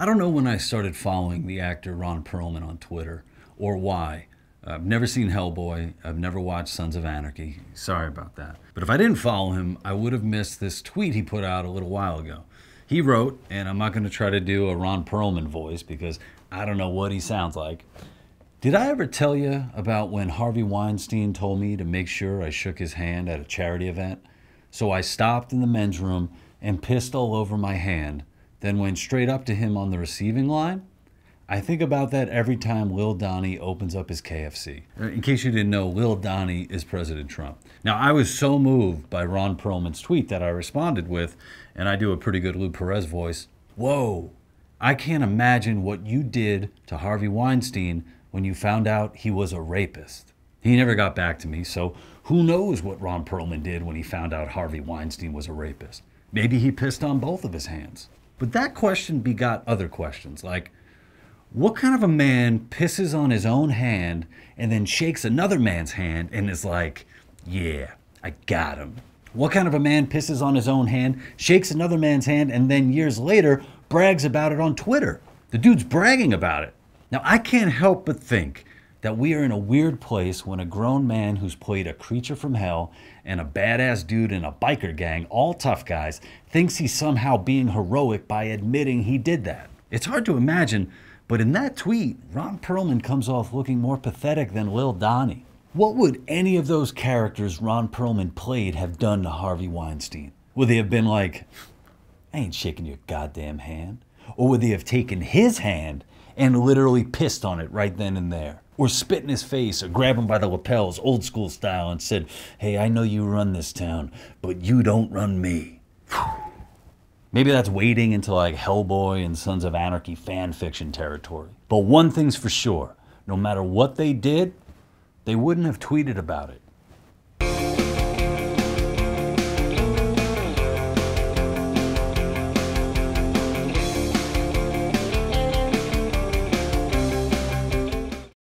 I don't know when I started following the actor Ron Perlman on Twitter or why. I've never seen Hellboy. I've never watched Sons of Anarchy. Sorry about that. But if I didn't follow him, I would have missed this tweet he put out a little while ago. He wrote, and I'm not going to try to do a Ron Perlman voice because I don't know what he sounds like. Did I ever tell you about when Harvey Weinstein told me to make sure I shook his hand at a charity event? So I stopped in the men's room and pissed all over my hand, then went straight up to him on the receiving line? I think about that every time Lil Donnie opens up his KFC. In case you didn't know, Lil Donnie is President Trump. Now, I was so moved by Ron Perlman's tweet that I responded with, and I do a pretty good Lou Perez voice, "Whoa, I can't imagine what you did to Harvey Weinstein when you found out he was a rapist." He never got back to me, so who knows what Ron Perlman did when he found out Harvey Weinstein was a rapist. Maybe he pissed on both of his hands. But that question begot other questions, like, what kind of a man pisses on his own hand and then shakes another man's hand and is like, yeah, I got him? What kind of a man pisses on his own hand, shakes another man's hand, and then years later brags about it on Twitter? The dude's bragging about it. Now, I can't help but think that we are in a weird place when a grown man who's played a creature from hell and a badass dude in a biker gang, all tough guys, thinks he's somehow being heroic by admitting he did that. It's hard to imagine, but in that tweet, Ron Perlman comes off looking more pathetic than Lil Donnie. What would any of those characters Ron Perlman played have done to Harvey Weinstein? Would they have been like, I ain't shaking your goddamn hand? Or would they have taken his hand and literally pissed on it right then and there? Or spit in his face or grab him by the lapels, old school style, and said, hey, I know you run this town, but you don't run me. Maybe that's wading into like Hellboy and Sons of Anarchy fan fiction territory. But one thing's for sure, no matter what they did, they wouldn't have tweeted about it.